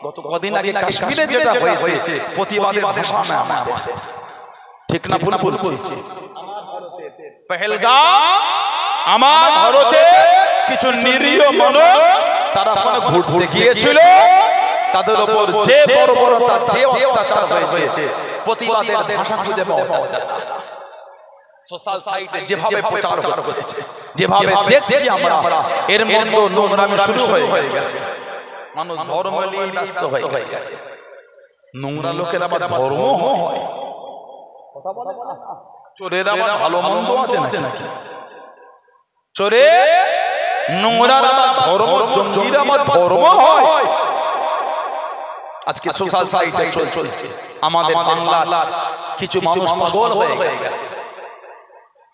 গত কদিন আগে কাশ্মীরে যেটা হয়েছে প্রতিবাদের ভাষা না আমাদের, ঠিক না ভুল বলছি? পহেলগাঁও আমার ভারতে কিছু নিরীহ মানব তারা ওখানে ঘুরতে গিয়েছিল, তাদের উপর যে বর্বরতা যে অত্যাচার হয়েছে প্রতিবাদের ভাষা খুঁজে পাওয়া যাচ্ছে না। সোশ্যাল সাইটে যেভাবে প্রচার হচ্ছে, যেভাবে দেখছি আমরা, এর মধ্যে নোংরামি শুরু হয়ে গেছে। মানুষ ধর্ম নিয়ে ব্যস্ত হয়ে গেছে। নোংরা লোকের আবার ধর্ম হয়, কথা বলে না। চোরের আবার ভালো মন্দ আছে নাকি? চোরে নোংরার আবার ধর্ম, জঙ্গির আবার ধর্ম হয়। আজকে সোশ্যাল সাইটে চলছে আমাদের বাংলার কিছু মানুষ পাগল হয়ে গেছে।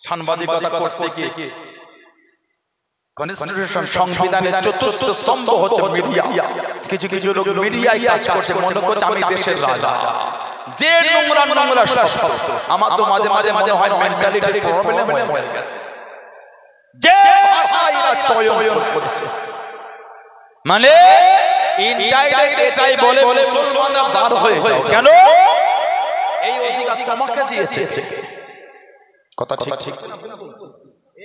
সাংবাদিকতা করতে গিয়ে কনস্টিটিউশন সংবিধানের চতুর্থ স্তম্ভ হচ্ছে মিডিয়া। কিছু কিছু লোক মিডিয়ায় কাজ করছে, মনে করছে আমি দেশের রাজা। যে নোংরা নোংরা শব্দ, আমার তো মাঝে মাঝে মনে হয় মেন্টালিটি প্রবলেম হয়ে গেছে। যে ভাষা এরা চয়ন করছে, মানে ইনডাইরেক্ট এটাই বলে মুসলমানরা বার হয়ে যাও। কেন? এই অধিকার তোমাকে দিয়েছে। কথা ঠিক।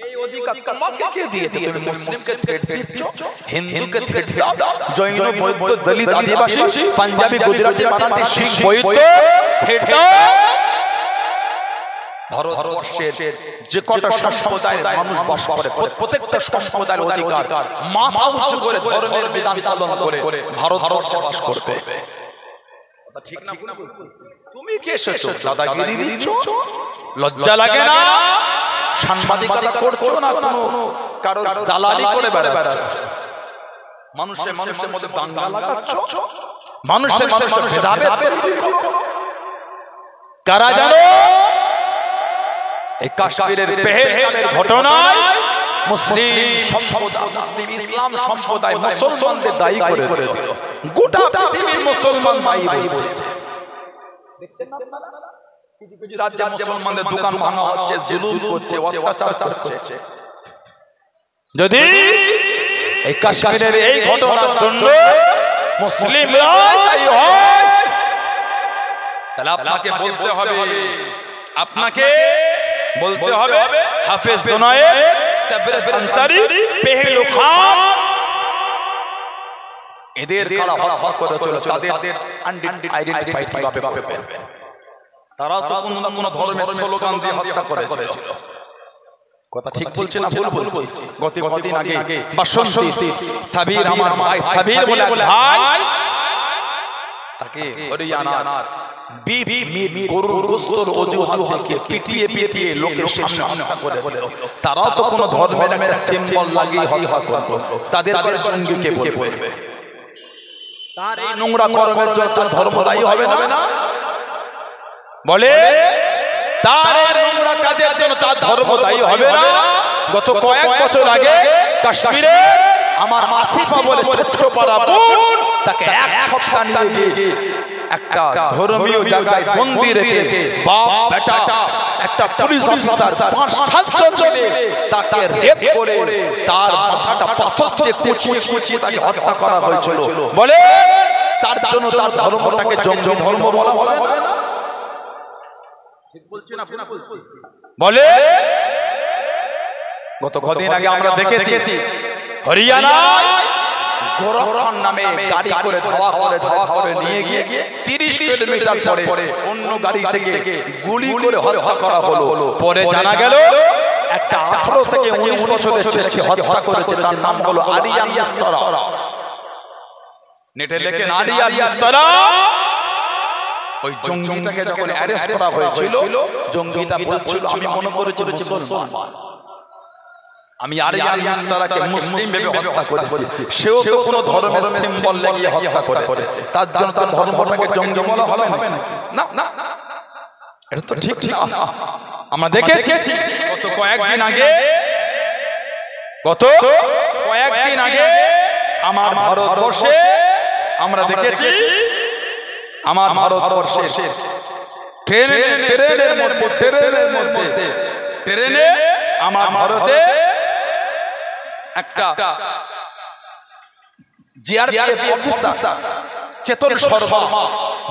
এই অধিকার তোমাকে কে দিয়েছে? তুমি মুসলিমকে থ্রেট দিচ্ছ, হিন্দুকে থ্রেট দাও, জৈন বৌদ্ধ দলিত আদিবাসী পাঞ্জাবি গুজরাটি মারাঠি শিখ বৌদ্ধ থ্রেট দাও। ভারতবর্ষের যে কটা সম্প্রদায়ের মানুষ বাস করে, প্রত্যেকটা সম্প্রদায়ের অধিকার মাথা উঁচু করে ধর্মের বিধান পালন করে ভারতবর্ষে বাস করবে। ঠিক না? তুমি কে এসেছো দাদাগিরি দিচ্ছ? লজ্জা লাগে না? সাংবাদিকতা করছো না কোনো কারো দালালি করে বেড়াচ্ছ? মানুষের মধ্যে দাঙ্গা লাগাচ্ছ, মানুষের ভেদাভেদ তৈরি করো। কারা জানো? এই কাশ্মীরের পেহেলগামের ঘটনায় মুসলিম সম্প্রদায়, মুসলিম ইসলাম সম্প্রদায় মুসলমানদের দায়ী করে দিল। গোটা পৃথিবীর মুসলমান দায়ী হয়েছে। দেখছেন না আপনারা? কিছু কিছু রাজ্যে মুসলমানদের দোকান ভাঙা হচ্ছে, জুলুম করছে, অত্যাচার করছে। যদি এই কাশ্মীরের এই ঘটনার জন্য মুসলিমরা দায়ী হয়, তাহলে আপনাকে বলতে হবে হাফেজ জুনায়েদ, তাবরিজ আনসারী, পেহেলু খান, এদের কারা হত্যা করেছিল, তাদের আইডেন্টিফাই কিভাবে করবেন? তারা তো কোন ধর্মের স্লোগান দিয়ে হত্যা করেছিল। কথা ঠিক বলছি না ভুল বলছি? গতদিন আগে বাসন্তী সাবির, আমার ভাই সাবির বলে ভাই, তাকে হরিয়ানার গরুর গোশতের অজুহাত দেখিয়ে পিটিয়ে লোকের সামনে হত্যা করে দিল। তারাও তো কোন ধর্মের একটা সিম্বল লাগিয়ে হত্যা করলো, তাদের জঙ্গিকে বলবে। তার এই নোংরা কর্মের জন্য তার ধর্ম দায়ী হবে না? বলে তার এই নোংরা কাজের জন্য তার ধর্ম দায়ী হবে না? গত কয়েক বছর আগে কাশ্মীরে আমার আসিফা বলে ছোট্ট পাড়া বোন, তাকে এক সপ্তাহ নিয়ে গিয়ে একটা ধর্মীয় জায়গায় বন্দী রেখে বাপ বেটা একটা পুলিশ অফিসার 5-7 জন মিলে তাকে রেপ করে তার মাথাটা পাথর দিয়ে কুচিয়ে তাকে হত্যা করা হয়েছিল। বলে তার জন্য তার ধর্মটাকে জঙ্গি ধর্ম বলা হয় না? ঠিক বলছি না? বলে গত কদিন আগে আমরা দেখেছি হরিয়ানায় গোরক্ষণ নামে গাড়ি করে ধাওয়া করে নিয়ে গিয়ে 30 কিলোমিটার পরে অন্য গাড়ি থেকে গুলি করে হত্যা করা হলো। পরে জানা গেল একটা 18 থেকে 19 বছরের ছেলেকে হত্যা করেছে, তার নাম হলো আরিয়ান ইয়াসরা। নেটে লেখেন আরিয়ান ইয়াসরা। ওই জঙ্গিটাকে যখন অ্যারেস্ট করা হয়েছিল, জঙ্গিটা বলছিল আমি মনে করেছি মুসলমান, আমি আরিয়ান ইয়াসরাকে মুসলিম ভেবে হত্যা করেছি। সেও তো কোনো ধর্মের সিম্বল লাগিয়ে হত্যা করেছে, তার জন্য তার ধর্মটাকে জঙ্গি বলা হবে না? না, এটা তো ঠিক না। আমরা দেখেছি গত কয়েকদিন আগে আমার ভারতবর্ষে আমরা দেখেছি, আমার ভারতবর্ষে ট্রেনের মধ্যে আমার ভারতে একটা জিআরপিএফ অফিসার চেতন শর্মা,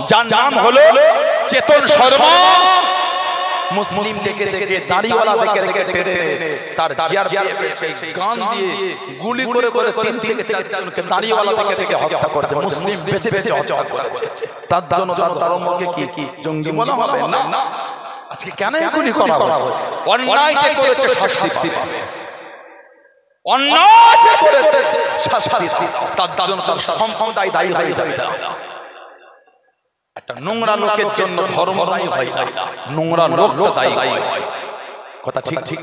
যার নাম হলো চেতন শর্মা। মুসলিম দেখে দেখে দাড়িওয়ালা দেখে দেখে টেনে তার জিয়ার সেই গান দিয়ে গুলি করে করে 3 থেকে 4 জনকে দাড়িওয়ালা দেখে দেখে হত্যা করেছে। মুসলিম বেঁচে বেঁচে হত্যা করেছে। তার জন্য তার ধর্মকে কি জঙ্গি বলা হবে না? আজকে কেন গুলি করা হচ্ছে? অন্যায় যে করেছে শাস্তি পাবে, অন্যায় যে করেছে শাস্তি তার জন্য তার সম্পদায় দায়ী হয়ে যাবে। একটা নোংরা লোকের জন্য ধর্ম দায়ী হয় না, নোংরা লোকটা দায়ী হয়। কথা ঠিক ঠিক।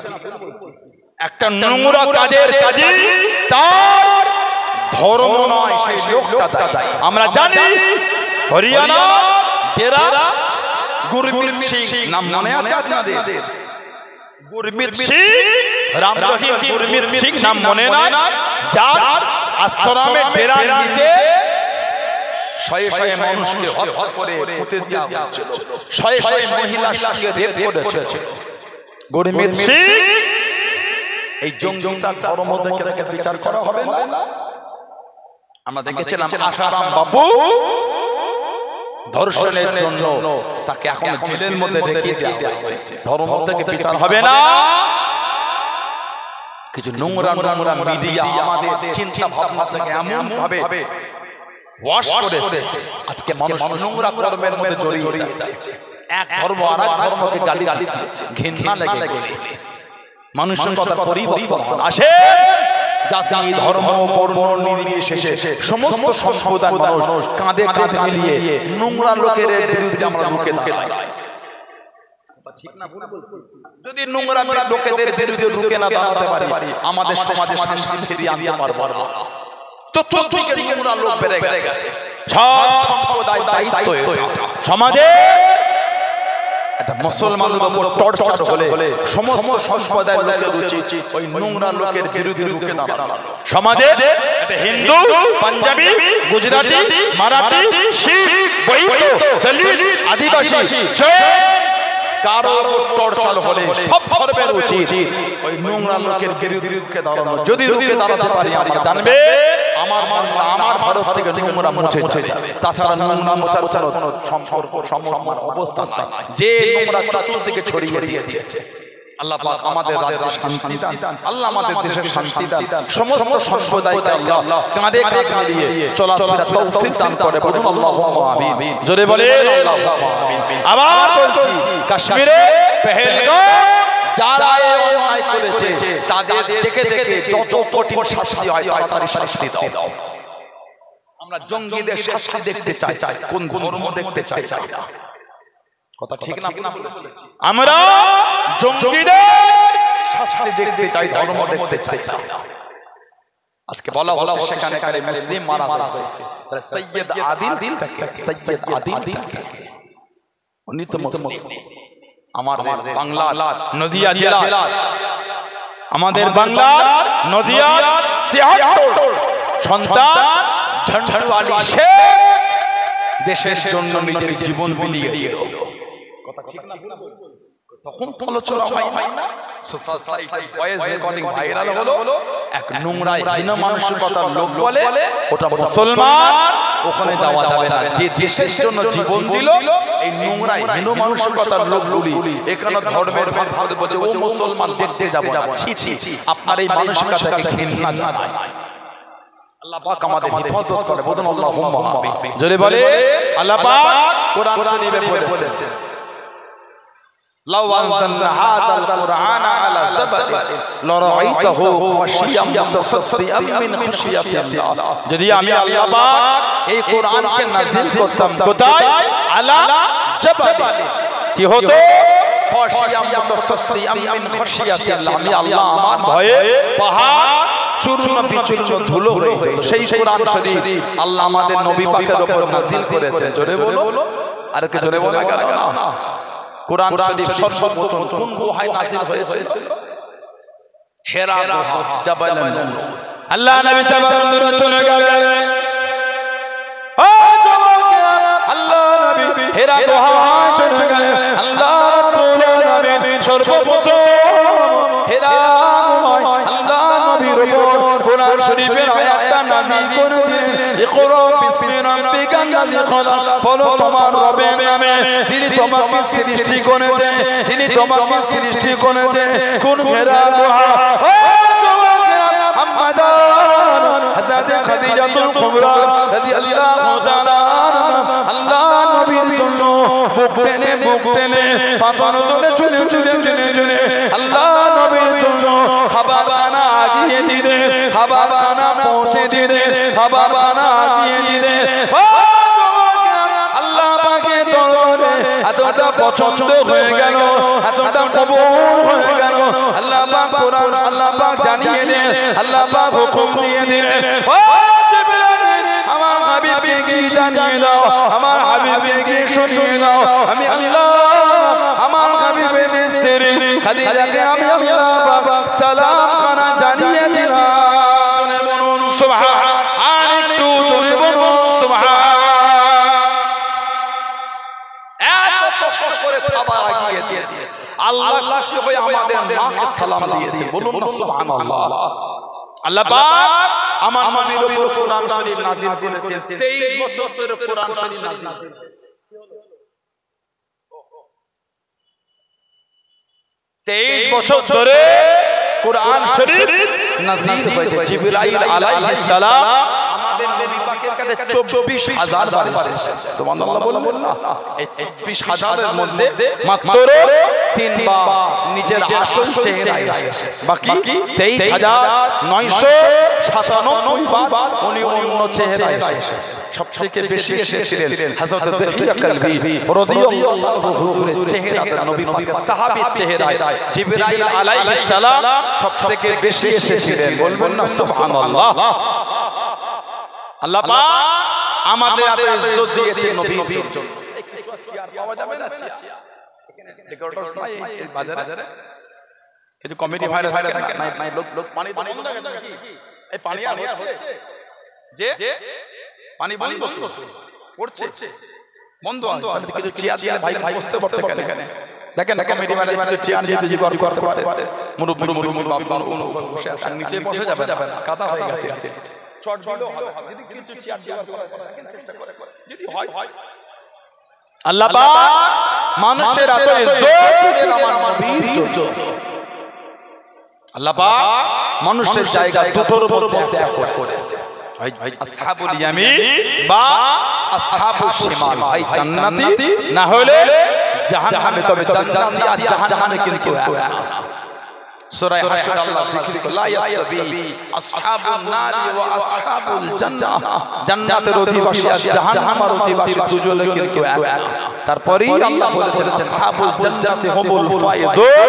একটা নোংরা কাজের কাজে তার ধর্ম নয়, সেই লোকটা দায়ী। আমরা জানি হরিয়ানা ডেরা গুরমিত সিং নাম মনে আছে আপনাদের? গুরমিত সিং, রাম রহিম গুরমিত সিং নাম মনে নাই? যার আশ্রমে ডেরার নিচে শয়ে শয়ে মানুষকে হত্যা করে পুঁতে দেওয়া হয়েছিল, শয়ে শয়ে মহিলার সঙ্গে রেপ করেছে গুরমিত সিং। এই জঙ্গিটা ধর্ম দেখে দেখে বিচার করা হবে না? আমরা দেখেছিলাম আশারাম বাবু ধর্ষণের জন্য তাকে এখন জেলের মধ্যে রেখে দেওয়া হয়েছে। ধর্ম থেকে বিচার হবে না? কিছু নোংরা নোংরা মিডিয়া আমাদের চিন্তা ভাবনা থেকে এমন ভাবে ওয়াশ করেছে, আজকে মানুষ নোংরা কর্মের মধ্যে জড়িয়ে যাচ্ছে। এক ধর্ম আরেক ধর্মকে গালি দিচ্ছে, ঘৃণা লেগে গেলে মানুষের কথা পরিবর্তন আসে। জাতি ধর্ম বর্ণ নির্বিশেষে সমস্ত সম্প্রদায়ের মানুষ কাঁধে কাঁধ মিলিয়ে নোংরা লোকের বিরুদ্ধে আমরা রুখে দাঁড়াই। যদি নোংরা লোকেদের বিরুদ্ধে রুখে না দাঁড়াতে পারি, আমাদের সমাজে শান্তি ফিরিয়ে আনতে পারবো না। চতুর্দিকে নোংরা লোক বেড়ে গেছে, সব সম্প্রদায় দায়িত্ব সমাজে। একটা মুসলমানের উপর টর্চার হলে সমস্ত সম্প্রদায়ের লোকের উচিত ওই নোংরা লোকের বিরুদ্ধে রুখে দাঁড়ানো। সমাজে এটা হিন্দু, পাঞ্জাবি, গুজরাটি, মারাঠি, শিখ, বৈদ্য, দলিত, আদিবাসী, কারো টর্চার হলে সব ধর্মের উচিত ওই নোংরা লোকের বিরুদ্ধে রুখে দাঁড়ানো। যদি রুখে দাঁড়াতে পারি, আমরা জানবে আমার বাংলা, আমার ভারত থেকে নোংরা মুছে যাবে। তাছাড়া নোংরা মোছার কোনো সম্পর্ক সম্মান অবস্থা নাই। যে নোংরা চতুর্দিকে ছড়িয়ে দিয়েছে, আল্লাহ পাক আমাদের রাজ্যে শান্তি দান, আল্লাহ আমাদের দেশে শান্তি দান, সমস্ত সম্প্রদায়কে আল্লাহ কাঁধে কাঁধ মিলিয়ে চলাফেরা তৌফিক দান করে। বলুন আল্লাহুম্মা আমিন, জোরে বলেন আল্লাহুম্মা আমিন। আবার বলছি, কাশ্মীরে পেহেলগাঁও যারা অন্যায় করেছে তাদের দেখে দেখে যত কঠিন শাস্তি হয় তাড়াতাড়ি শাস্তি দাও। আমরা জঙ্গিদের শাস্তি দেখতে চাই, কোন ধর্ম দেখতে চাই না। কথা ঠিক না? আমরা জঙ্গিদের শাস্তি দেখতে চাই, ধর্ম দেখতে চাই না। আজকে বলা হচ্ছে সেখানে কারে মুসলিম মারা হয়েছে, সৈয়দ আদিল কাকে, সৈয়দ আদিল কাকে, উনি তো মুসলিম। আমাদের বাংলা নদিয়া জেলা, আমাদের বাংলা নদিয়া 73 সন্তান ঝঞ্ঝু আলী শেখ দেশের জন্য নিজের জীবন বিলিয়ে দিল। কথা ঠিক না? তখন আলোচনা হয় না, সোসাইটি ভয়েস রেকর্ডিং ভাইরাল হলো। এক নোংরা হীন মানসিকতার লোক বলে ওটা মুসলমান, ওখানে যাওয়া যাবে না। যে দেশের জন্য জীবন দিল, এই নোংরা হীন মানসিকতার লোকগুলি এখানে ধর্মের ভাব ভাবে বলে ও মুসলমান, দেখতে যাব না। ছি ছি, আপনার এই মানসিকতাকে ঘৃণা জানায়। আল্লাহ পাক আমাদের হেফাজত করে। বলুন আল্লাহুম্মা আমিন, জোরে বলে। আল্লাহ পাক কোরআন শরীফে বলেছেন, লাউ আনজালনা হাযাল কুরআনা আলা যাবালিন লারাআইতাহু খাশিয়াম মুতাসাদ্দিআম মিন খাশিয়াতিল্লাহ। যদি আমি আল্লাহ পাক এই কোরআনকে নাযিল করতাম কোথায়? আলা যাবালিন, কি হতো? খাশিয়াম মুতাসাদ্দিআম মিন খাশিয়াতিল্লাহ। আমি আল্লাহ আমার ভয়ে পাহাড় চূর্ণ বিচূর্ণ ধুলো হয়ে যেত। সেই কোরআন শরীফ আল্লাহ আমাদের নবী পাকের উপর নাযিল করেছেন। জোরে বলো, আর কে জোরে বলা গেল না? কোরআন শরীফ সর্বপ্রথম কোন গুহায় নাযিল হয়েছিল? হেরা গুহা, জাবাল নূর। আল্লাহ নবী জাবাল নূরে চলে গেলেন। ও যুবকেরা, আল্লাহ নবী হেরা গুহায় চলে গেলেন। আল্লাহ রাব্বুল আলামিন সর্বপ্রথম হেরা গুহায় আল্লাহ নবীর উপর কোরআন শরীফের আয়াতটা নাযিল করে দিলেন। ইকরা বিসমি রাব্বিকা আল্লাযী খালাক, বলো তোমার রবের নামে যিনি তোমাকে সৃষ্টি করেছে, যিনি তোমাকে সৃষ্টি করেছে। কোন ঘেরা দোহা ও জওয়াকেরা আম্মা জান হযরত খাদিজাতুল কুবরা রাদিয়াল্লাহু তাআলা আল্লাহ নবীর জন্য বুক টেনে পাথর তুলে চুলে আল্লাহ নবীর জন্য খাবার খানা আগিয়ে দিলে, খাবার খানা পৌঁছে দিলে, খাবার খানা আগিয়ে দিলে। আল্লাহ পাকের দরবারে এতটা পছন্দ হয়ে গেল, এতটা কবুল হয়ে গেল। আল্লাহ পাক কোরআন আল্লাহ পাক জানিয়ে দেন, আল্লাহ পাক হুকুম দিয়ে দিলেন, ও জিবরাইল আমার হাবিবকে কি জানিয়ে দাও, আমার হাবিবকে কি শুনিয়ে দাও। আমি আল্লাহ আমার হাবিবের স্ত্রী খাদিজাকে আমি আল্লাহ পাক সালাম খানা জানিয়ে দিলাম। জোরে বলুন সুবহান, আর একটু জোরে বলুন সুবহান। এত কষ্ট করে খাবার আগিয়ে দিয়েছে, আল্লাহ খুশি হয়ে আমাদের মাকে সালাম দিয়েছে। বলুন না সুবহানাল্লাহ। আল্লাহ পাক আমার নবীর উপর কোরআন শরীফ নাযিল করেছেন। 23 বছর ধরে কোরআন শরীফ নাযিল হয়েছে। 23 বছর ধরে কোরআন শরীফ নাযিল হয়েছে। জিবরাইল আলাইহিস সালাম আমাদের নবী পাকের কাছে 24,000 বার এসেছে। সুবহানাল্লাহ বলুন না। এই 24,000 এর মধ্যে মাত্র 3 বার নিজের আসল চেহারায় এসেছে, বাকি 23,997 বার উনি অন্য চেহারায় এসেছে। সবথেকে বেশি এসেছিলেন হযরত দাহিয়া কালবি রাদিয়াল্লাহু আনহু হুজুরের চেহারাতে, নবী পাকের সাহাবীর চেহারায় জিবরাইল আলাইহিস সালাম সবথেকে বেশি এসেছিলেন। বলবেন না সুবহানাল্লাহ। আল্লাহ পাক আমাদের এত ইজ্জত দিয়েছেন নবীর জন্য। চেয়ার পাওয়া যাবে না, চেয়ার এখানে ডেকোরেটর নাই এই বাজারে কিছু কমিটি ভাইরা নাই লোক পানি বন্ধ করে নাকি? এই পানি আর হচ্ছে যে পানি বন্ধ পড়ছে বন্ধ আছে, কিছু চেয়ার দিয়ে ভাই বসতে পারতে কেন? দেখেন কমিটি ভাইরা কিছু চেয়ার দিয়ে দিজি করতে পারে। মুরুব্বি বসে আর নিচে বসে যাবে না, কাদা হয়ে গেছে। চট দিলেও ভালো হবে যদি কিছু চেয়ার দেওয়ার করে দেখেন চেষ্টা করে যদি হয়। আল্লাহ পাক মানুষের এত ইজ্জত দিলেন আমার নবীর জন্য। আল্লাহ পাক মানুষের জায়গা দুটোর মধ্যে ত্যাগ করেছে, আসহাবুল ইয়ামিন বা আসহাবুশ শিমাল। ভাই জান্নাতি না হলে জাহান্নামে, তবে জান্নাতি আর জাহান্নামে কিন্তু এক না। সূরা হাশর আল্লাহ জিকির করে লা ইয়াসবি আসহাবুন নারি ওয়া আসহাবুল জান্নাহ, জান্নাতের অধিবাসী আর জাহান্নামের অধিবাসী দুজনে কিন্তু এক না। তারপরেই আল্লাহ বলেছেন আসহাবুল জান্নাতি হুমুল ফায়েজুন,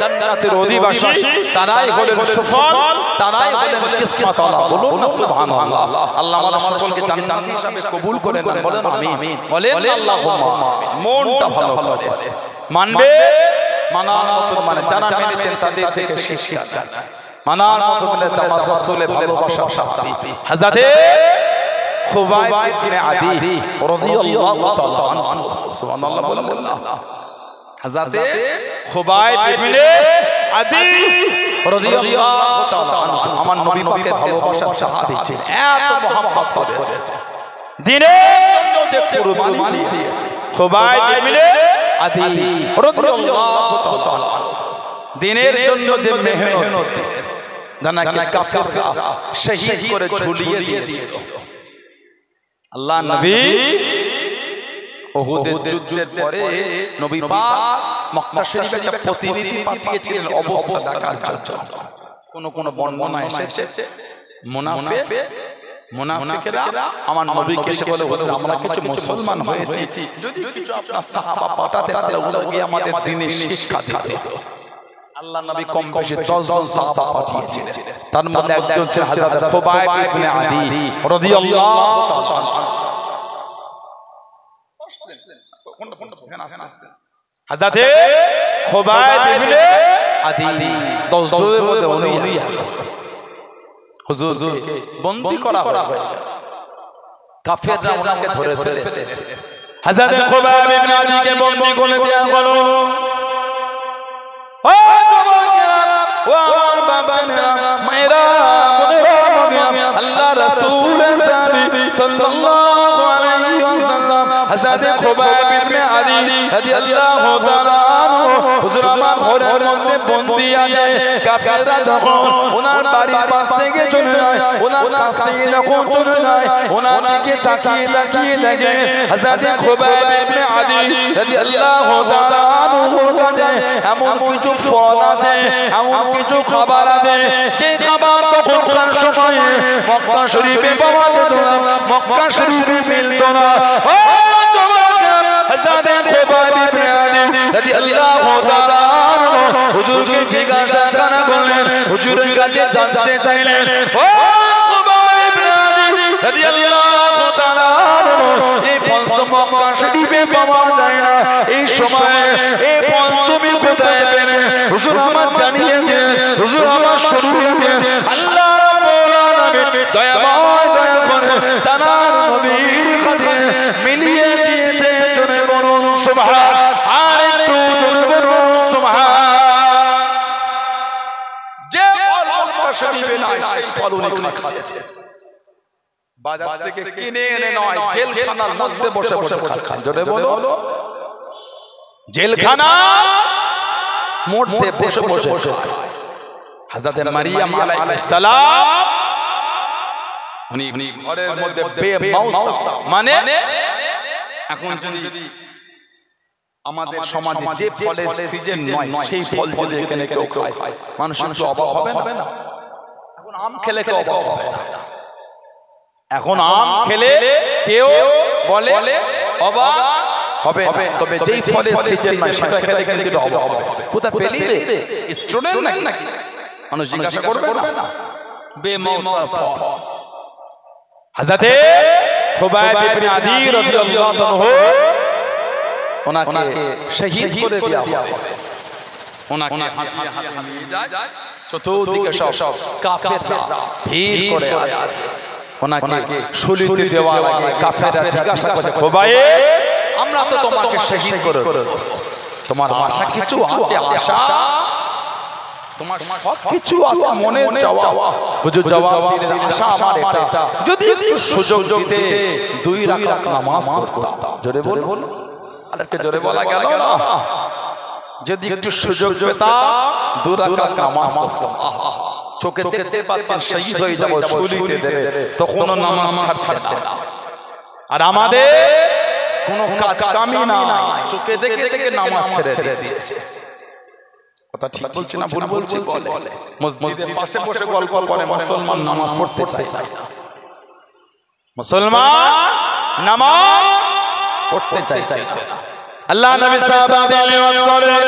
জান্নাতের অধিবাসী তারাই হলেন সফল, তারাই হলেন কিসমতওয়ালা। বলুন না সুবহানাল্লাহ। আল্লাহ আমাদের সকলকে জান্নাতি হিসেবে কবুল করে নেন, বলেন আমিন, বলেন আল্লাহুম্মা আমিন। মনটা ভালো করে মানবে, মানার মতো মানে যারা মেনেছেন তাদের থেকে শিক্ষা দেন, মানার মতো মেনেছে আমার রাসূলের ভালোবাসার সাহাবী হযরত খুবাইব ইবনে আদি রাদিয়াল্লাহু তাআলা আনহু। সুবহানাল্লাহ বলুন না। হযরত খুবাইব ইবনে আদি রাদিয়াল্লাহু তাআলা আনহু আমার নবী পাকের ভালোবাসার সাহাবী ছিলেন। এত মহব্বত করেছে, দ্বীনের জন্য যে কুরবানি দিয়েছে খুবাইব ইবনে আদি রাদিয়াল্লাহু তাআলা, দ্বীনের জন্য যে মেহনত জানাকে কাফেররা শহীদ করে ঝুলিয়ে দিয়েছিল। আল্লাহ নবী উহুদের যুদ্ধের পরে নবী পাক মক্কা শরীফে একটা প্রতিনিধি পাঠিয়েছিলেন অবস্থা দেখার জন্য। কোন বর্ণনা এসেছে মুনাফিকরা আমার নবীকে এসে বলে, আমরা কিছু মুসলমান হয়েছি, যদি কিছু আপনার সাহাবা পাঠাতে তাহলে ওরা গিয়ে আমাদের দ্বীনের শিক্ষা দিত। আল্লাহ নবী কম বেশি 10 জন সাহাবা পাঠিয়েছিলেন, তার মধ্যে একজন ছিলেন হযরত খুবাইব ইবনে আদি রাদিয়াল্লাহু তাআলা। হযরত খুবাইব ইবনে আদি 10 জনের মধ্যে উনি হুজুর বন্দী করা হয়, কাফেররা ওনাকে ধরে ফেলেছে। হযরত খুবাইব ইবনে আদিকে বন্দী করে দেয়া হলো। ও যুবকেরা, ও আমার বাবারা, মায়েরা, বোনেরা, আল্লাহ রাসূল সাল্লাল্লাহু আলাইহি হযরত খুবাইব ইবনে আদি রাদিয়াল্লাহু তাআলা আনহু হুজুর আমার ঘরের মধ্যে বন্দী আছে কাফেররা যখন ওনার বাড়ির পাশ থেকে চলে যায় ওনার কাছ থেকে যখন চলে যায় ওনার দিকে তাকিয়ে তাকিয়ে দেখে হযরত খুবাইব ইবনে আদি রাদিয়াল্লাহু তাআলা আনহুর কাছে এমন কিছু ফল আছে এমন কিছু খাবার আছে যে খাবার তখনকার সময়ে মক্কা শরীফে পাওয়া যেত না মক্কা শরীফে মিলত না ও জওয়ান হযরত খুবাইব ইবনে আদি রাদিয়াল্লাহু তাআলা আনহু হুজুরকে জিজ্ঞাসা করলেন হুজুরের কাছে জানতে চাইলেন ও খুবাইব ইবনে আদি রাদিয়াল্লাহু তাআলা আনহু এই ফল তো মক্কা শরীফে পাওয়া যায় না এই সময়ে এই ফল তুমি কোথায় পেলে হুজুর আমার জানিয়ে দেন হুজুর আমার শরীরে আল্লাহ রাব্বুল আলামিন দয়াময় দয়া করে তার নবীর খাতিরে মিলিয়ে দিয়েছে জোরে বলুন সুবহান আর একটু জোরে বলুন সুবহান যে ফল মক্কা শরীফে নাই সেই ফল উনি খাচ্ছেন বাজার থেকে কিনে এনে নয় জেলখানার মধ্যে বসে বসে খাচ্ছেন জোরে বলো জেলখানা মধ্যে বসে বসে হযরত মারিয়াম আলাইহিস সালাম উনি ঘরের মধ্যে বেমাউসা মানে এখন যদি আমাদের সমাজে যে ফলের সিজন নয় সেই ফল যদি এখানে কেউ খায় মানুষ একটু অবাক হবে না এখন আম খেলে কেউ অবাক হবে না এখন আম খেলে কেউ বলে অবাক হবে না তবে যেই ফলের সিজন নয় সেটা খেলে কিন্তু অবাক হবে কোথা পেলি রে স্টুডেন্ট নাকি মানুষ জিজ্ঞাসা করবে না বেমাউসা ফল হযরত খুবাইব ইবনে আদি রাদিয়াল্লাহু আনহু ওনাকে শহীদ করে দেওয়া হবে ওনাকে হাঁটিয়ে হাঁটিয়ে নিয়ে যায় চতুর্দিকে সব কাফেররা ভিড় করে আছে ওনাকে শহীদ দেওয়া লাগে কাফেররা জিজ্ঞাসা করে খুবাইব আমরা তো তোমাকে শহীদ করে দেব তোমার আশা কিছু আছে আশা তোমার সব কিছু আছে মনে চাওয়া হুজুর জবাব দিলেন আশা আমার এটা যদি একটু সুযোগ দিতে দুই রাকাত নামাজ পড়তাম জোরে বল আরেকটু জোরে বলা গেল না যদি একটু সুযোগ পেতাম দুই রাকাত নামাজ পড়তাম চোখে দেখতে পাচ্ছেন শহীদ হয়ে যাব শহীদ দেবে তখনও নামাজ ছাড়ছে না আর আমাদের কোনো কাজ কামই না চোখে দেখে দেখে নামাজ ছেড়ে দিচ্ছে কথা ঠিক বলছি না ভুল বলছি বলে মসজিদের পাশে বসে গল্প করে মুসলমান নামাজ পড়তে চায় না মুসলমান নামাজ পড়তে চায় না আল্লাহ নবী সাহাবাদের নিয়াজ করেন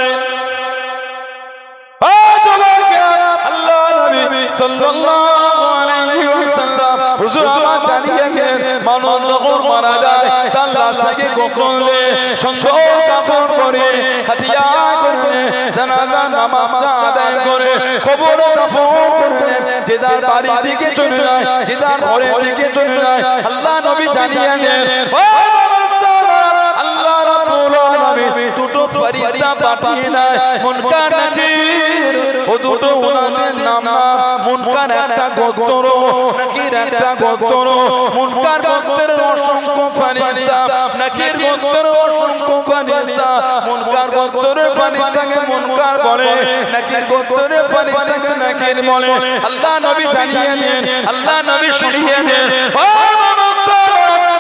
ও যুবকেরা আল্লাহ নবী সাল্লাল্লাহু আলাইহি ওয়াসাল্লাম হুজুর আমার জানিয়ে গেলেন মানুষ যখন মারা যায় তার লাশটাকে গোসলে সংসদ কাফন করে খাটিয়া করে জানাজা নামাজটা আদায় করে কবরে দাফন করে যে যার বাড়ির দিকে চলে যায় যে যার ঘরের দিকে চলে যায় আল্লাহ নবী জানিয়ে গেলেন ও আল্লাহ রাব্বুল আলামিন দুটো ফেরেশতা পাঠিয়ে দেয় মুনকার নাকির ও দুটো ওনাদের নাম মুনকার একটা গোত্র নাকির একটা গোত্র মুনকার গোত্রের অসংখ্য ফেরেশতা নাকির গোত্রের অসংখ্য ফেরেশতা মুনকার গোত্রের ফেরেশতাকে মুনকার বলে নাকির গোত্রের ফেরেশতাকে নাকির বলে আল্লাহ নবী জানিয়ে দেন আল্লাহ নবী শুনিয়ে দেন ও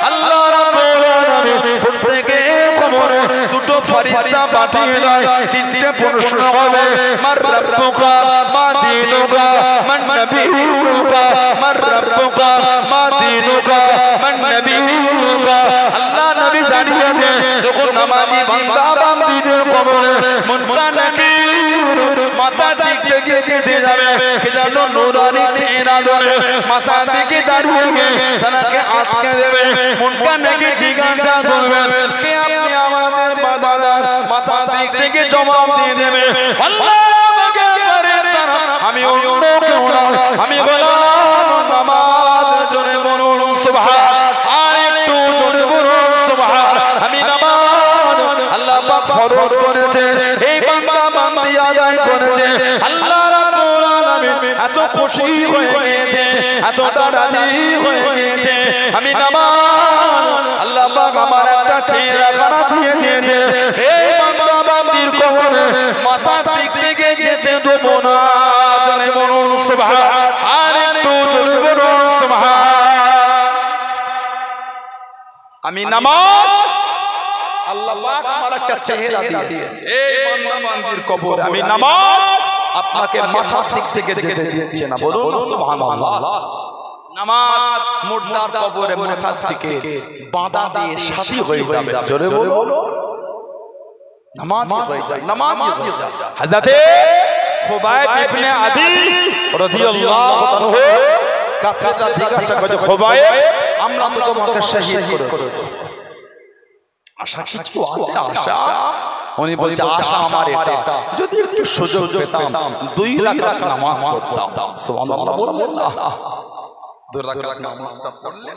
আল্লাহ রাব্বুল আলামিন প্রত্যেকে কবরে দুটো ফেরেশতা পাঠিয়ে দেয় তিনটে প্রশ্ন হবে মার রাব্বুকা মা দীনুকা মান নবিয়ুকা মার রাব্বুকা মা দীনুকা মান নবিয়ুকা আল্লাহ নবী জানিয়ে দেন যখন নামাজি বান্দা বান্দিদের কবরে মুনকার নাকির মাথা দিক থেকে যেতে যাবে কেন নূরানি চেহারা ধরে মাথা দিকে দাঁড়িয়ে গিয়ে তাকে আটকে দেবে মুনকার নাকির জিজ্ঞাসা করবেন কে আপনি আমাদের বাদাদার মাথা দিক থেকে জবাব দিয়ে দেবে আল্লাহ আমাকে করে আমি অন্য কেউ না আমি গোলাম নামাজ জোরে বলুন সুবহান আর একটু জোরে বলুন সুবহান আমি নামাজ আল্লাহ পাক ফরজ করেছে এই বান্দা বান্দি আদায় করেছে আল্লাহ রাব্বুল আলামিন এত খুশি হয়ে গিয়েছে এতটা রাজি হয়ে গিয়েছে আমি নামাজ আল্লাহ পাক আমার একটা আমি নামাজ আল্লাহ পাক আমার একটা চেহারা দিয়েছেন এই বান্দা বান্দির কবরে আমি নামাজ আপনাকে মাথার দিক থেকে যেতে দিচ্ছে না বলুন সুবহানাল্লাহ নামাজ মুর্দার কবরে মাথার দিকে বাঁধা দিয়ে সাথী হয়ে যাবে জোরে বলুন নামাজ হয়ে যায় নামাজ হয়ে যায় হযরতে খুবাইব ইবনে আদি রাদিয়াল্লাহু আনহু কাফেররা জিজ্ঞাসা করে খুবাইব আমরা তো তোমাকে শহীদ করে দেব আশা কিছু আছে আশা উনি বলছে আশা আমার এটা যদি একটু সুযোগ পেতাম 2 রাকাত নামাজ পড়তাম সুবহানাল্লাহ বললেন না 2 রাকাত নামাজটা পড়লে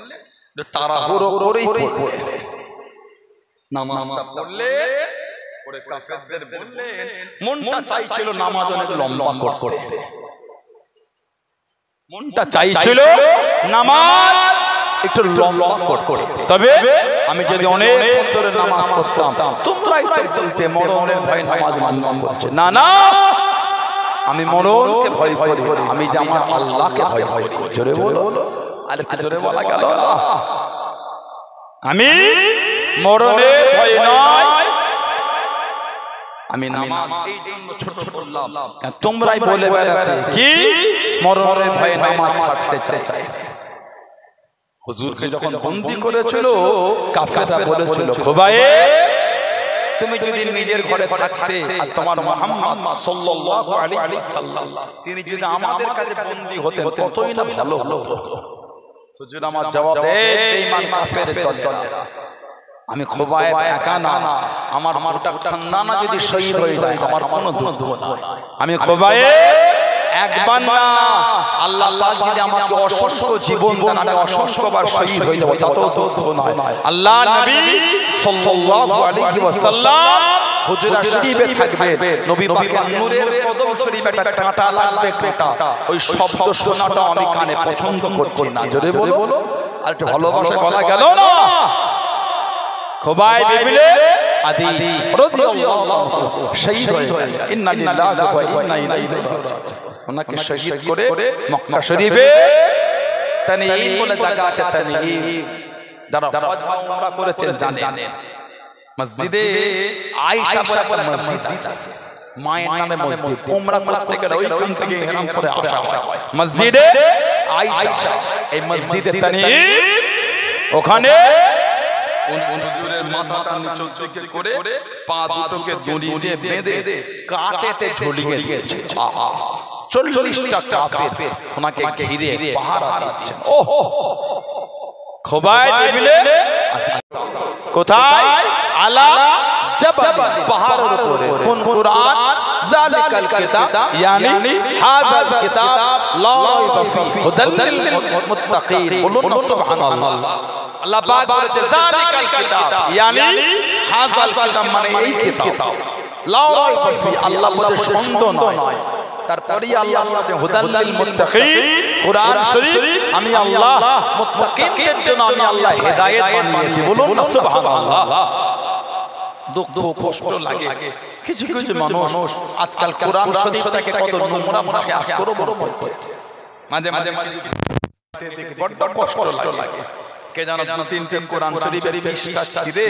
তাড়াহুড়ো করেই পড়বে নামাজটা পড়লে পরে কাফেরদের বললেন মনটা চাইছিল নামাজ অনেক লম্বা করতে মনটা চাইছিল নামাজ একটু লম্বা করতে তবে আমি যদি অনেক ধরে নামাজ পড়তাম তোমরা একটু বলতে মরণের ভয় নামাজ লম্বা করছে না না আমি মরণকে ভয় করি আমি যে আমার আল্লাহকে ভয় করি জোরে বলো আরেকটু জোরে বলা গেল না আমি মরণের ভয় নয় আমি নামাজ এই জন্য ছোট করলাম তোমরাই বলে বেড়াতে কি মরণের ভয়ে নামাজ ছাড়তে চাই হুজুরকে যখন বন্দী করেছিল কাফেররা বলেছিল খুবাইব তুমি যদি নিজের ঘরে থাকতে আর তোমার মুহাম্মদ সাল্লাল্লাহু আলাইহি ওয়াসাল্লাম তিনি যদি আমাদের কাছে বন্দী হতেন কতই না ভালো হতো হুজুর আমার জবাব দেয় বেঈমান কাফেরের দলেরা আমি খুবাইব একা না আমার গোটা খানদানা যদি শহীদ হয়ে যায় আমার কোনো দুঃখ নাই আমি খুবাইব একবার না আল্লাহ পাক যদি আমাকে অসংখ্য জীবন দেন আমি অসংখ্যবার শহীদ হয়ে যাব তাতেও দুঃখ নয় আল্লাহ নবী সাল্লাল্লাহু আলাইহি ওয়াসাল্লাম হুজরা শরীফে থাকবে নবী পাকের নূরের কদম শরীফে একটা কাঁটা লাগবে কাঁটা ওই শব্দ শোনাটা আমি কানে পছন্দ করছি না জোরে বলো আর একটু ভালোবাসা বলা গেল না খুবাইব ইবনে আদি রাদিয়াল্লাহু আনহু শহীদ হয়ে গেলেন ইন্না লিল্লাহি ওয়া ইন্না ইলাইহি রাজিউন ওনাকে শহীদ করে মক্কা শরীফে তানঈম বলে জায়গা আছে তানঈম যারা হজ বা উমরা করেছেন জানেন মসজিদে আয়েশা বলে একটা মসজিদ আছে মায়ের নামে মসজিদ উমরা করতে গেলে ওইখান থেকে ইহরাম করে আসা হয় মসজিদে আয়েশা এই মসজিদে তানঈম ওখানে হুজুরের মাথাটা নিচু দিকে করে পা দুটোকে দড়ি দিয়ে বেঁধে কাটেতে ঝুলিয়ে দিয়েছে আহা 40টা কাফের ওনাকে ঘিরে পাহারা দিচ্ছেন ওহো খুবাইব ইবনে কোথায় আলা জাবাল পাহাড়ের উপরে কোন কুরআন যালিকাল কিতাব ইয়ানি হাযাল কিতাব লা রাইবা ফীহি হুদাল লিল মুত্তাকিন বলুন সুবহানাল্লাহ আল্লাহ পাক বলেছে যালিকাল কিতাব ইয়ানি হাযাল কিতাব মানে এই কিতাব লা রাইবা ফীহি আল্লাহ বলে সন্দেহ নয় তারপরে আল্লাহ বলেছে হুদাল লিল মুত্তাকিন কুরআন শরীফ আমি আল্লাহ মুত্তাকিনদের জন্য আমি আল্লাহ হেদায়েত বানিয়েছি বলুন সুবহানাল্লাহ দুঃখ কষ্ট লাগে কিছু কিছু মানুষ আজকাল কোরআন শরীফটাকে কত নোংরা ভাষায় আক্রমণ করছে মাঝে মাঝে দেখে বড় কষ্ট লাগে কে জানো জানো তিনটে কোরআন শরীফের পৃষ্ঠা ছিঁড়ে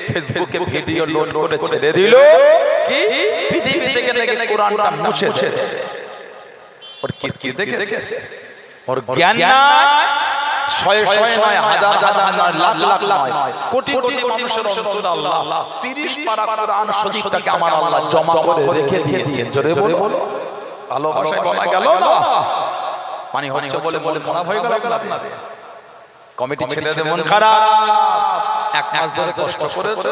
ফেসবুকে ভিডিও লোড করে ছেড়ে দিল কি পৃথিবী থেকে থেকে কোরআনটা মুছে ছেড়ে ওর কি দেখেছে ওর জ্ঞান নাই শয়ে শয়ে নয় হাজার হাজার নয় লাখ লাখ নয় কোটি কোটি মানুষের অন্তরে আল্লাহ 30 পারা কোরআন শরীফটাকে আমার আল্লাহ জমা করে রেখে দিয়েছেন জোরে বলো ভালোবাসা বলা গেল না পানি হচ্ছে বলে মন খারাপ হয়ে গেল আপনাদের কমিটি ছেলেদের মন খারাপ এক মাস ধরে কষ্ট করেছো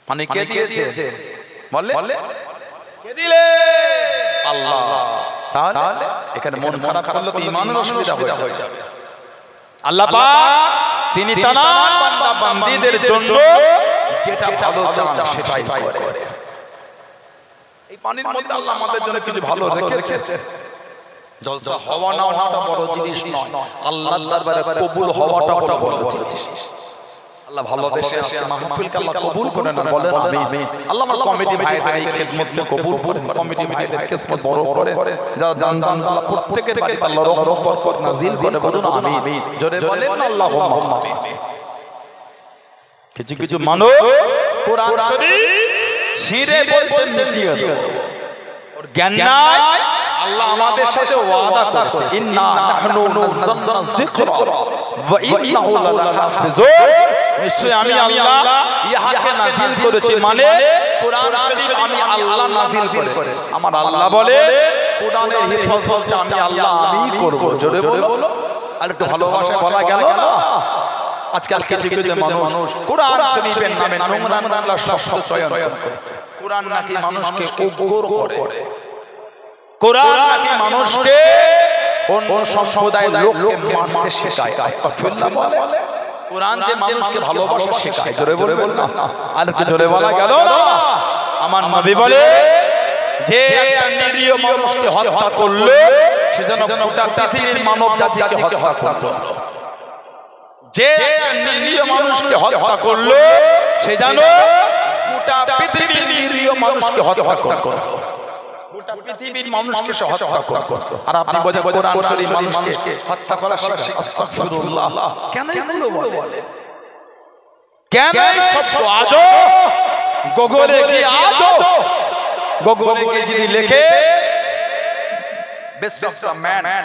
পানি কে দিয়েছে বলে কে দিলে আল্লাহ তাহলে এখানে মন খারাপ করলে তো ঈমানের অসুবিধা হয়ে যাবে আল্লাহ পাক তিনি তামাম বান্দা বান্দীদের জন্য যেটা ভালো চান সেটাই করে এই পানির মধ্যে আল্লাহ আমাদের জন্য কিছু ভালো রেখেছে জলসা হওয়া না হওয়াটা বড় জিনিস নয় আল্লাহর দরবারে কবুল হওয়াটা বড় জিনিস আল্লাহ ভালোবেসে আজকে মাহফিলকে আল্লাহ কবুল করেন আর বলেন আমিন। আল্লাহ আমার কমিটি ভাইদের এই খিদমতকে কবুল করেন, কমিটি ভাইদের কিসমত বড় করে, যারা দান দান আল্লাহ প্রত্যেকের বাড়িতে আল্লাহ রহমত বরকত নাজিল করে, বলুন আমিন। জোরে বলেন আল্লাহুম্মা আমিন। কিছু কিছু মানুষ কোরআন শরীফ ছিঁড়ে বলছেন মিটিয়ে দাও, ওর জ্ঞান নাই। আল্লাহ আমাদের সাথে ওয়াদা করেছে, ইন্না নাহনু নাযালনা যিকরা ওয়া ইন্নাহু লাহাফিজুন। নিশ্চয় আমি আল্লাহ ইহাকে নাযিল করেছি, মানে কোরআন শরীফ আমি আল্লাহ নাযিল করেছি। আমার আল্লাহ বলে কোরআনের হিফাজতটা আমি আল্লাহ আমিই করব। জোরে বলো, আর একটু ভালোবাসা বলা গেল না। আজকাল কিছু কিছু মানুষ কোরআন শরীফের নামে নোংরা নোংরা শব্দ চয়ন করে। কোরআন নাকি মানুষকে উগ্র করে, কোরআন নাকি মানুষকে অন্য সম্প্রদায়ের লোককে মারতে শেখায়। আস্তাগফিরুল্লাহ বলে কোরআন যে মানুষকে ভালোবাসা শেখায়। জোরে বলবেন না, আর একটু জোরে বলা গেল না। আমার নবী বলে যে একটা নিরীহ মানুষকে হত্যা করলো সে যেন গোটা পৃথিবীর মানব জাতিকে হত্যা করলো। যে নিরীহ মানুষকে হত্যা করলো সে যেন গোটা পৃথিবীর নিরীহ মানুষকে হত্যা করলো, গোটা পৃথিবীর মানুষকে সে হত্যা করলো। আর আপনি বলে কোরআন শরীফ মানুষকে হত্যা করা শেখায়। আস্তাগফিরুল্লাহ, কেন এগুলো বলে? কেন এই শব্দ আজও গুগলে গিয়ে আজও গুগলে গিয়ে যদি লেখে বেস্ট অফ দ্য ম্যান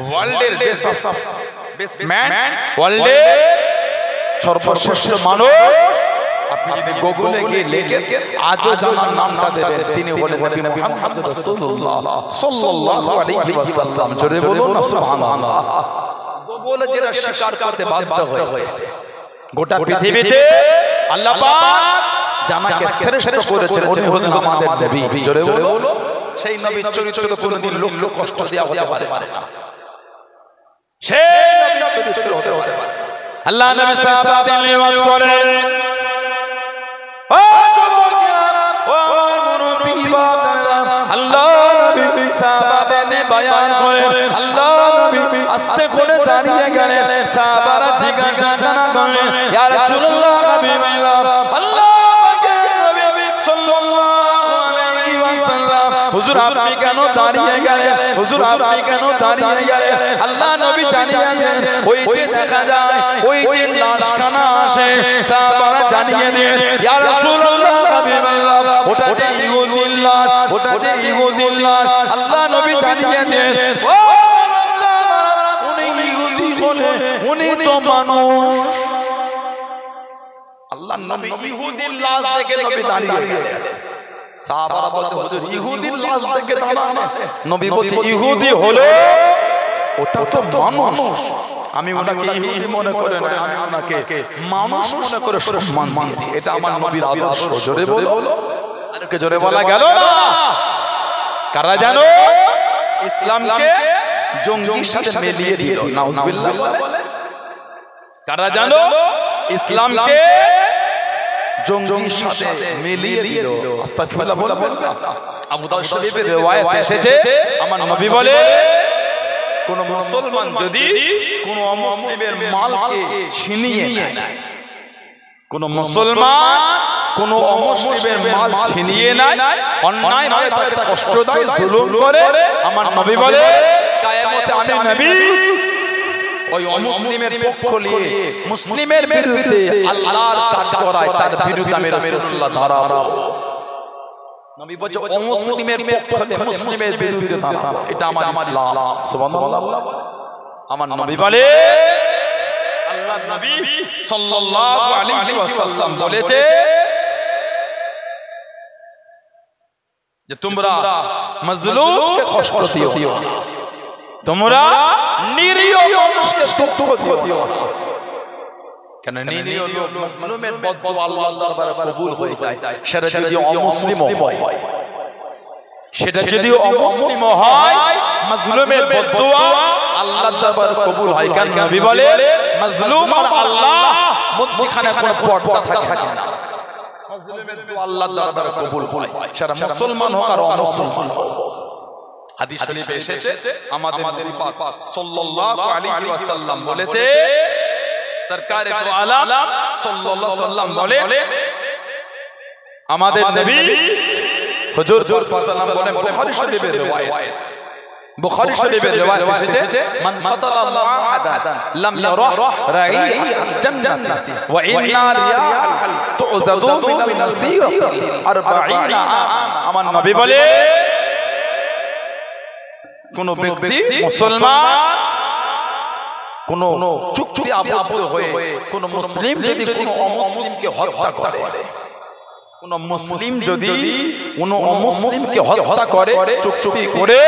ওয়ার্ল্ডের বেস্ট অফ ম্যান ওয়ার্ল্ডে সর্বশ্রেষ্ঠ মানুষ, আপনি যদি গুগলে গিয়ে লেখেন আজও যার নামটা দেবেন তিনি হলেন নবী মুহাম্মদ রাসূলুল্লাহ সাল্লাল্লাহু আলাইহি ওয়াসাল্লাম। জোরে বলুন না সুবহানাল্লাহ। গুগলে যারা স্বীকার করতে বাধ্য হয়েছে, গোটা পৃথিবীতে আল্লাহ পাক জানাকে শ্রেষ্ঠ করেছেন, উনি হলেন আমাদের নবী। জোরে বলো, সেই নবীর চরিত্র কোনোদিন লোককে কষ্ট দেওয়া হতে পারে না। সেই নবীর চরিত্র হতে পারে না। আল্লাহ নবী সাহাবাদের লিওয়াজ করেন, ও যুবকেরা, ও মুরব্বি বাবারা, আল্লাহ নবী সাহাবাদের বায়ান করেন। আল্লাহ নবী আস্তে করে দাঁড়িয়ে গেলেন। সাহাবারা জিজ্ঞাসা করলেন, ইয়া রাসূলুল্লাহ, হাবিবাল্লাহ, আল্লাহ হুজুর আপনি কেন দাঁড়িয়ে গেলেন? হুজুর আপনি কেন দাঁড়িয়ে গেলেন? আল্লাহ নবী জানিয়ে দেন, ওই যে দেখা যায় ওই যে লাশখানা আসে, সাহাবারা জানিয়ে দেন, ইয়া রাসূলুল্লাহ, হাবিবাল্লাহ, ওটা যে ইহুদির লাশ, ওটা যে ইহুদির লাশ। আল্লাহ নবী জানিয়ে দেন, ও সাহাবারা, উনি ইহুদি হলে উনি তো মানুষ। আল্লাহ নবী ইহুদির লাশ দেখে নবী দাঁড়িয়ে গেলেন। সাহাবারা বলতে, হুজুর ইহুদির লাশ দেখে দাঁড়ানো? নবী বলছে, ইহুদি হলো ওটা তো মানুষ। আমি ওনাকে ইহুদি মনে করে না, আমি ওনাকে মানুষ মনে করে সম্মান দিয়েছি। এটা আমার নবীর আদর্শ। জোরে বলো, আরেকটু জোরে বলা গেল না। কারা জানো ইসলামকে জঙ্গির সাথে মিলিয়ে দিল? নাউজুবিল্লাহ। কারা জানো ইসলামকে জঙ্গির সাথে মিলিয়ে দিল? আস্তাগফিরুল্লাহ বলবেন না। আবু দাউদ শরীফের riwayat এসেছে, আমার নবী বলে, কোন মুসলমান যদি কোন অমুসলিমের মালকে ছিনিয়ে নেয়, কোন মুসলমান কোন অমুসলিমের মাল ছিনিয়ে নেয়, অন্যায়ভাবে তাকে কষ্ট দেয়, জুলুম করে, আমার নবী বলে কিয়ামতে আমি নবী ওই অমুসলিমের পক্ষ নিয়ে মুসলিমের বিরুদ্ধে আল্লাহর কাজ করায়, তার বিরুদ্ধে আমি রাসূলুল্লাহ দাঁড়াবো। নবী বলে অমুসলিমের পক্ষ নিয়ে মুসলিমের বিরুদ্ধে দাঁড়াবো, এটা আমার ইসলাম। সুবহানাল্লাহ। আমার নবী বলে, আল্লাহর নবী সাল্লাল্লাহু আলাইহি ওয়াসাল্লাম বলেছে যে তোমরা মাজলুমকে কষ্ট দিও, তোমরা নিরীহ মানুষকে দুঃখ দিও। কেন নিরীহ লোক মাজলুমের বদদুয়া আল্লাহর দরবারে কবুল হয়ে যায়, সেটা যদি অমুসলিমও হয়, সেটা যদি অমুসলিমও হয়, মাজলুমের বদদুয়া আল্লাহর দরবারে কবুল হয়। কারণ নবী বলে মাজলুম আর আল্লাহ মধ্যখানে কোনো পর্দা থাকে না। মাজলুমের দোয়া আল্লাহর দরবারে কবুল হয়, সেটা মুসলমান হোক আর অমুসলমান হোক। হাদিস শরীফে এসেছে, আমাদের নবী পাক সাল্লাল্লাহু আলাইহি ওয়াসাল্লাম বলেছে, সরকারে দো আলম সাল্লাল্লাহু আলাইহি ওয়াসাল্লাম বলে আমাদের নবী হুজুর সাল্লাল্লাহু আলাইহি ওয়াসাল্লাম বলেন বুখারী শরীফের রিওয়ায়াত বুখারী শরীফের রিওয়ায়াত এসেছে মান কাতালা মুআহাদান লাম ইয়ারাহ রাইহাল জান্নাতি ওয়া ইন্না রিয়াল তুযাদু মিনাল মাসিরাতি 40 আমার নবী বলে কোন ব্যক্তি মুসলমান কোন চুক্তি আবদ্ধ হয়ে কোন মুসলিম যদি কোন অমুসলিমকে হত্যা করে কোন মুসলিম যদি কোন অমুসলিমকে হত্যা করে চুক্তি করে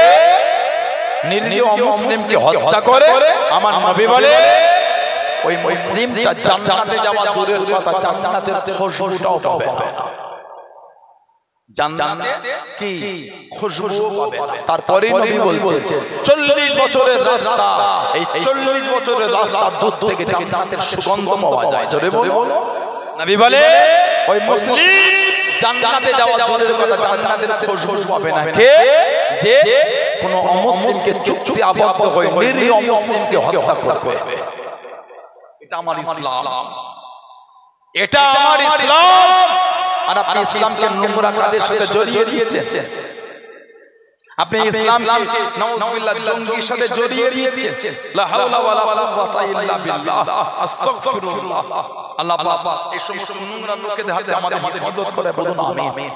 নিরীহ অমুসলিমকে হত্যা করে আমার নবী বলে ওই মুসলিমটা জান্নাতে যাওয়া দূরের কথা জান্নাতের খুশবুটাও পাবে না জান্নাতে কি খুশবু পাবে না তারপরে নবী বলছেন 40 বছরের রাস্তা এই 40 বছরের রাস্তা দূর থেকে জান্নাতের সুগন্ধ পাওয়া যায় জোরে বলো নবী বলে ওই মুসলিম জান্নাতে যাওয়া দূরের কথা জান্নাতের খুশবু পাবে না কে যে কোন অমুসলিমকে চুক্তি আবদ্ধ হয়ে নিরীহ অমুসলিমকে হত্যা করবে এটা আমার ইসলাম এটা আমার ইসলাম আর আপনি ইসলামকে নোংরা কাজের সাথে জড়িয়ে দিয়েছেন আপনি ইসলামকে নাউযুবিল্লাহ জঙ্গির সাথে জড়িয়ে দিয়েছেন লা হাওলা ওয়ালা কুওয়াতা ইল্লা বিল্লাহ আস্তাগফিরুল্লাহ আল্লাহ পাক এই সমস্ত নোংরা লোকেদের হাতে আমাদের হেফাজত করে বলুন আমিন।